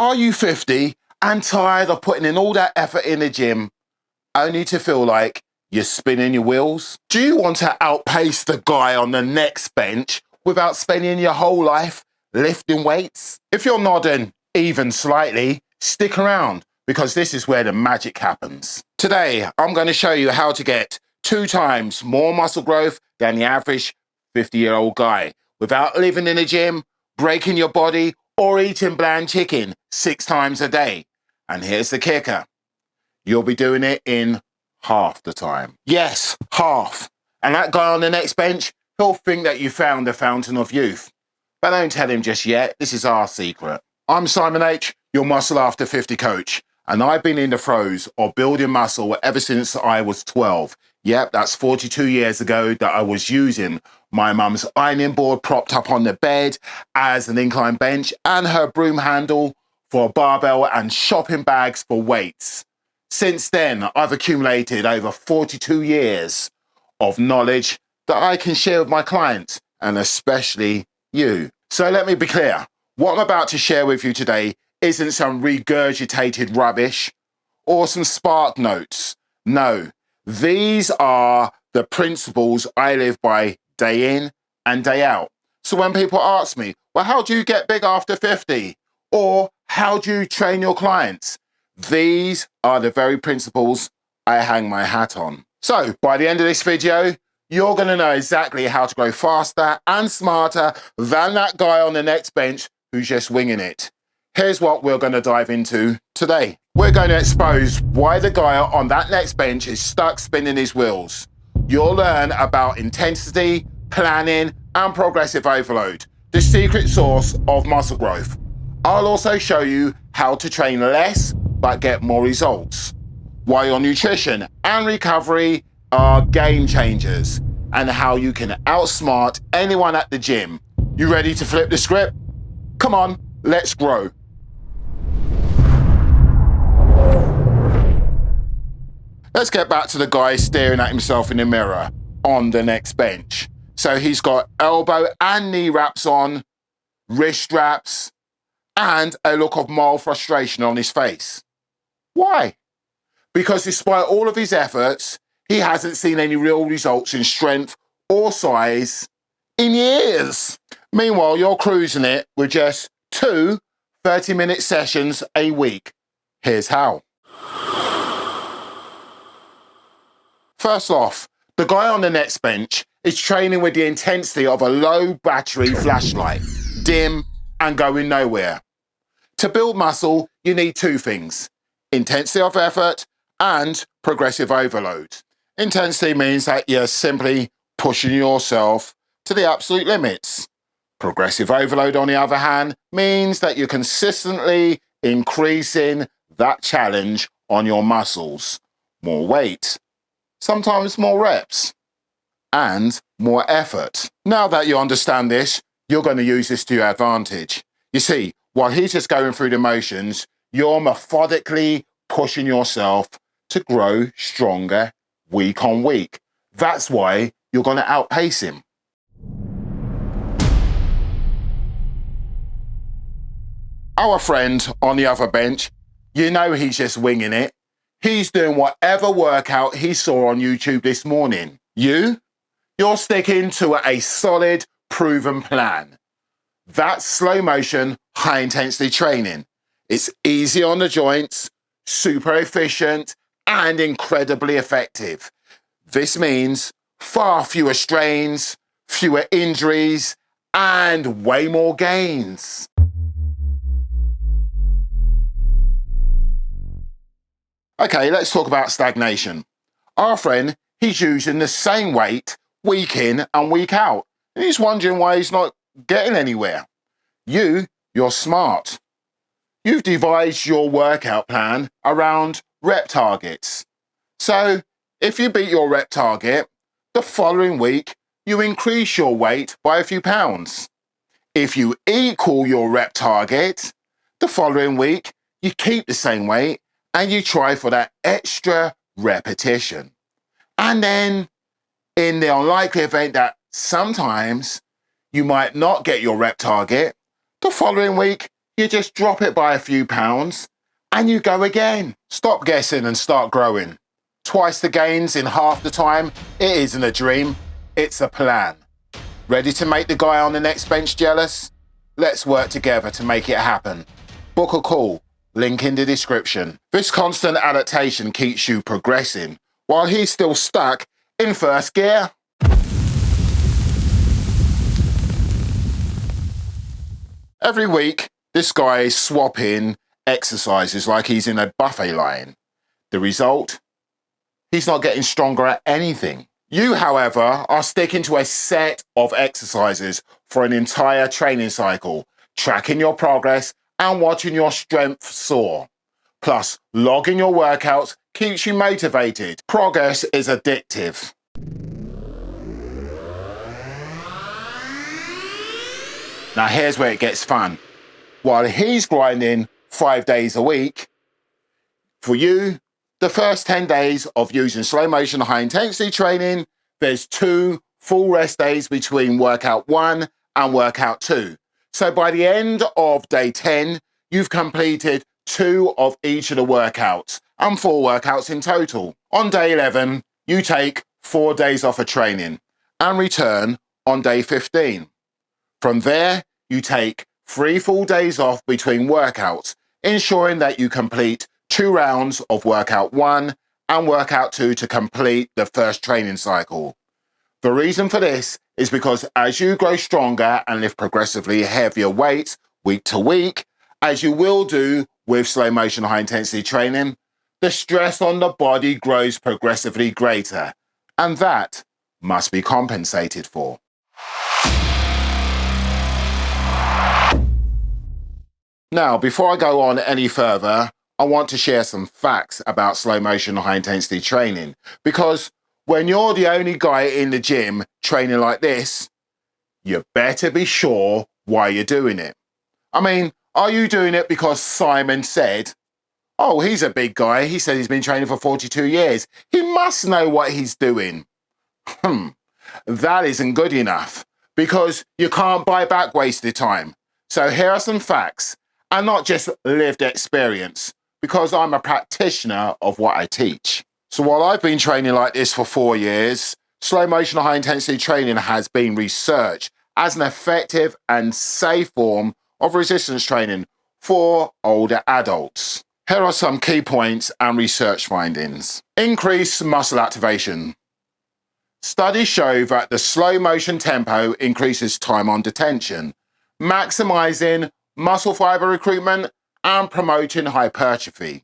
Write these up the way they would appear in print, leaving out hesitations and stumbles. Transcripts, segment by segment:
Are you 50 and tired of putting in all that effort in the gym only to feel like you're spinning your wheels? Do you want to outpace the guy on the next bench without spending your whole life lifting weights? If you're nodding even slightly, stick around because this is where the magic happens. Today, I'm going to show you how to get 2 times more muscle growth than the average 50-year-old guy without living in the gym, breaking your body, or eating bland chicken 6 times a day. And here's the kicker. You'll be doing it in half the time. Yes, half. And that guy on the next bench, he'll think that you found the fountain of youth. But don't tell him just yet. This is our secret. I'm Simon H., your Muscle After 50 coach. And I've been in the throes of building muscle ever since I was 12. Yep, that's 42 years ago that I was using my mum's ironing board propped up on the bed as an incline bench and her broom handle for a barbell and shopping bags for weights. Since then, I've accumulated over 42 years of knowledge that I can share with my clients and especially you. So let me be clear. What I'm about to share with you today isn't some regurgitated rubbish or some spark notes. No, these are the principles I live by day in and day out. So when people ask me, well, how do you get big after 50? Or how do you train your clients? These are the very principles I hang my hat on. So by the end of this video, you're going to know exactly how to grow faster and smarter than that guy on the next bench who's just winging it. Here's what we're going to dive into today. We're going to expose why the guy on that next bench is stuck spinning his wheels. You'll learn about intensity, planning, and progressive overload, the secret source of muscle growth. I'll also show you how to train less but get more results, why your nutrition and recovery are game changers, and how you can outsmart anyone at the gym. You ready to flip the script? Come on, let's grow. Let's get back to the guy staring at himself in the mirror on the next bench. So he's got elbow and knee wraps on, wrist wraps, and a look of mild frustration on his face. Why? Because despite all of his efforts, he hasn't seen any real results in strength or size in years. Meanwhile, you're cruising it with just 2 30-minute sessions a week. Here's how. First off, the guy on the next bench is training with the intensity of a low battery flashlight, dim and going nowhere. To build muscle, you need 2 things, intensity of effort and progressive overload. Intensity means that you're simply pushing yourself to the absolute limits. Progressive overload, on the other hand, means that you're consistently increasing that challenge on your muscles. More weight, sometimes more reps, and more effort. Now that you understand this, you're going to use this to your advantage. You see, while he's just going through the motions, you're methodically pushing yourself to grow stronger week on week. That's why you're going to outpace him. Our friend on the other bench, you know he's just winging it. He's doing whatever workout he saw on YouTube this morning. You're sticking to a solid, proven plan. That's slow motion, high intensity training. It's easy on the joints, super efficient, and incredibly effective. This means far fewer strains, fewer injuries, and way more gains. Okay, let's talk about stagnation. Our friend, he's using the same weight week in and week out. And he's wondering why he's not getting anywhere. You're smart. You've devised your workout plan around rep targets. So if you beat your rep target, the following week, you increase your weight by a few pounds. If you equal your rep target, the following week, you keep the same weight and you try for that extra repetition. And then, in the unlikely event that sometimes you might not get your rep target, the following week You just drop it by a few pounds and you go again. Stop guessing and start growing. Twice the gains in half the time. It isn't a dream, it's a plan. Ready to make the guy on the next bench jealous? Let's work together to make it happen. Book a call, link in the description. This constant adaptation keeps you progressing while he's still stuck in first gear. Every week, this guy is swapping exercises like he's in a buffet line. The result? He's not getting stronger at anything. You, however, are sticking to a set of exercises for an entire training cycle, tracking your progress and watching your strength soar. Plus, logging your workouts keeps you motivated. Progress is addictive. Now here's where it gets fun. While he's grinding 5 days a week, for you, the first 10 days of using slow motion high intensity training, there's 2 full rest days between workout 1 and workout 2. So by the end of day 10, you've completed 2 of each of the workouts and 4 workouts in total. On day 11, you take 4 days off of training and return on day 15. From there, you take 3 full days off between workouts, ensuring that you complete 2 rounds of workout 1 and workout 2 to complete the first training cycle. The reason for this is because as you grow stronger and lift progressively heavier weights week to week, as you will do with slow motion high intensity training, the stress on the body grows progressively greater, and that must be compensated for. Now, before I go on any further, I want to share some facts about slow motion high intensity training, because when you're the only guy in the gym training like this, you better be sure why you're doing it. I mean, are you doing it because Simon said, oh, he's a big guy, he said he's been training for 42 years, he must know what he's doing? That isn't good enough, because you can't buy back wasted time. So here are some facts, and not just lived experience, because I'm a practitioner of what I teach. So while I've been training like this for 4 years, slow motion high intensity training has been researched as an effective and safe form of resistance training for older adults. Here are some key points and research findings. Increased muscle activation. Studies show that the slow motion tempo increases time on detention, maximizing muscle fiber recruitment and promoting hypertrophy.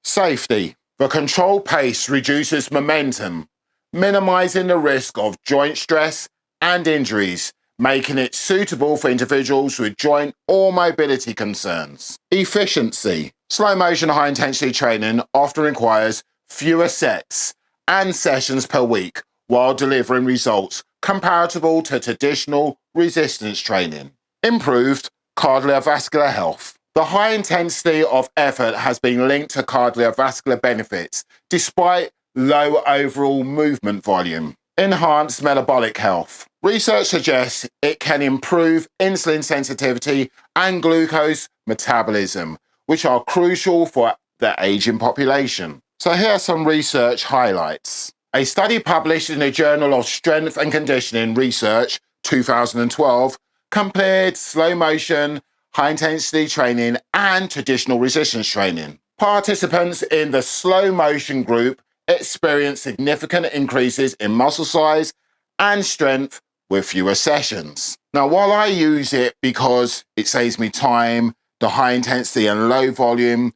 Safety. The controlled pace reduces momentum, minimizing the risk of joint stress and injuries, making it suitable for individuals with joint or mobility concerns. Efficiency. Slow motion high intensity training often requires fewer sets and sessions per week while delivering results comparable to traditional resistance training. Improved cardiovascular health. The high intensity of effort has been linked to cardiovascular benefits despite low overall movement volume. Enhanced metabolic health. Research suggests it can improve insulin sensitivity and glucose metabolism, which are crucial for the aging population. So here are some research highlights. A study published in the Journal of Strength and Conditioning Research 2012 compared slow motion high intensity training and traditional resistance training. Participants in the slow motion group experienced significant increases in muscle size and strength with fewer sessions. Now, while I use it because it saves me time, the high intensity and low volume,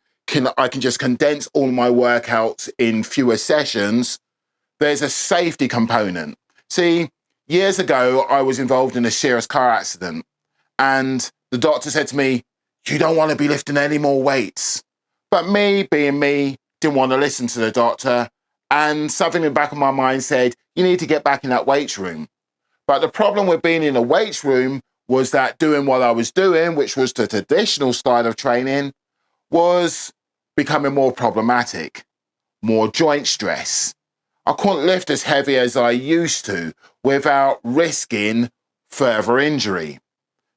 I can just condense all my workouts in fewer sessions, there's a safety component. See, years ago, I was involved in a serious car accident, and the doctor said to me, you don't want to be lifting any more weights. But me, being me, didn't want to listen to the doctor, and something in the back of my mind said, you need to get back in that weights room. But the problem with being in a weights room was that doing what I was doing, which was the traditional style of training, was becoming more problematic, more joint stress. I couldn't lift as heavy as I used to without risking further injury.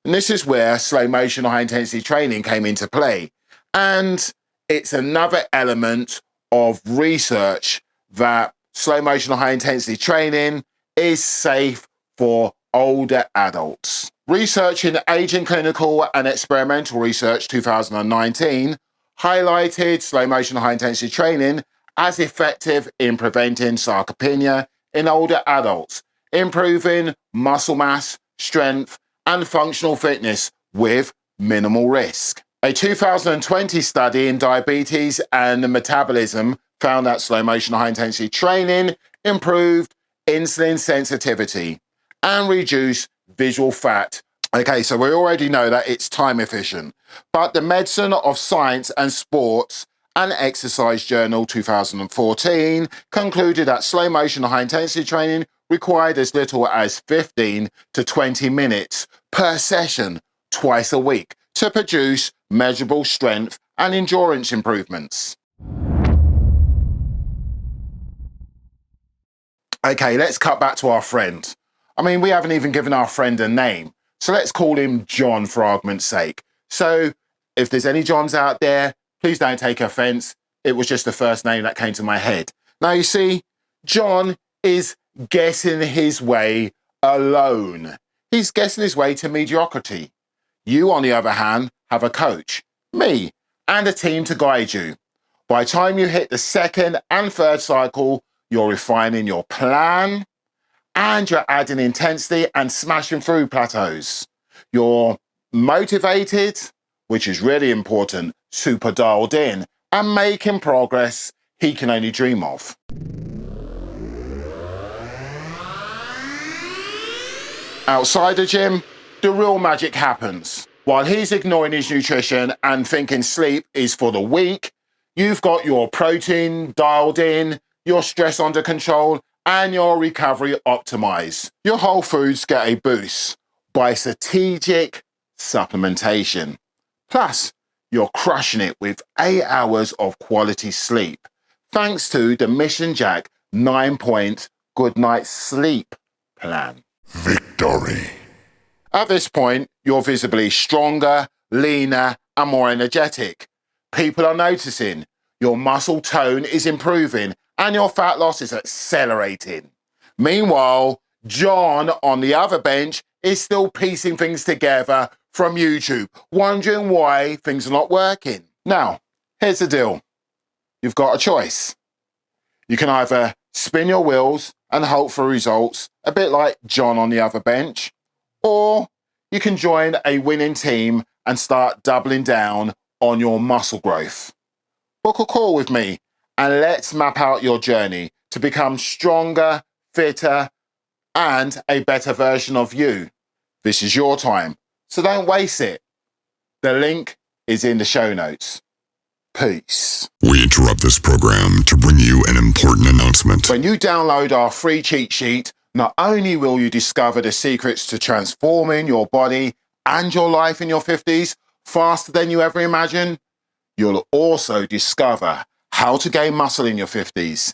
And this is where slow motion high intensity training came into play. And it's another element of research that slow motion high intensity training is safe for older adults. Research in Aging Clinical and Experimental Research 2019 highlighted slow motion high intensity training as effective in preventing sarcopenia in older adults, improving muscle mass, strength, and functional fitness with minimal risk. A 2020 study in diabetes and metabolism found that slow motion high intensity training improved insulin sensitivity and reduced visual fat. Okay, so we already know that it's time efficient, but the Medicine of Science and Sports and Exercise Journal 2014 concluded that slow motion high intensity training required as little as 15 to 20 minutes per session twice a week to produce measurable strength and endurance improvements. Okay, let's cut back to our friend. I mean, we haven't even given our friend a name, so let's call him John for argument's sake. So if there's any Johns out there, please don't take offense. It was just the first name that came to my head. Now, you see, John is guessing his way alone. He's guessing his way to mediocrity. You, on the other hand, have a coach, me, and a team to guide you. By the time you hit the second and third cycle, you're refining your plan and you're adding intensity and smashing through plateaus. You're motivated, which is really important, super dialed in, and making progress he can only dream of. Outside the gym, the real magic happens. While he's ignoring his nutrition and thinking sleep is for the weak, you've got your protein dialed in, your stress under control, and your recovery optimized. Your whole foods get a boost by strategic supplementation. Plus, you're crushing it with 8 hours of quality sleep, thanks to the Mission Jack 9-point good night sleep plan. Victory. At this point, you're visibly stronger, leaner, and more energetic. People are noticing. Your muscle tone is improving and your fat loss is accelerating. Meanwhile, John on the other bench is still piecing things together from YouTube, wondering why things are not working. Now, here's the deal. You've got a choice. You can either spin your wheels and hope for results, a bit like John on the other bench, or you can join a winning team and start doubling down on your muscle growth. Book a call with me and let's map out your journey to become stronger, fitter, and a better version of you. This is your time, so don't waste it. The link is in the show notes. Peace. We interrupt this program to bring you an important announcement. When you download our free cheat sheet, not only will you discover the secrets to transforming your body and your life in your 50s faster than you ever imagined, you'll also discover how to gain muscle in your 50s.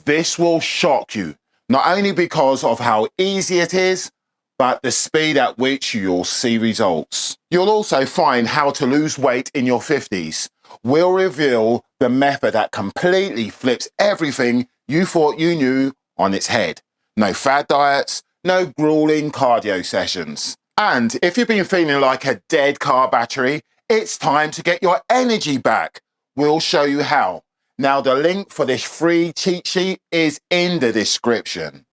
This will shock you, not only because of how easy it is, but the speed at which you'll see results. You'll also find how to lose weight in your 50s. We'll reveal the method that completely flips everything you thought you knew on its head. No fad diets, no grueling cardio sessions. And if you've been feeling like a dead car battery, it's time to get your energy back. We'll show you how. Now, the link for this free cheat sheet is in the description.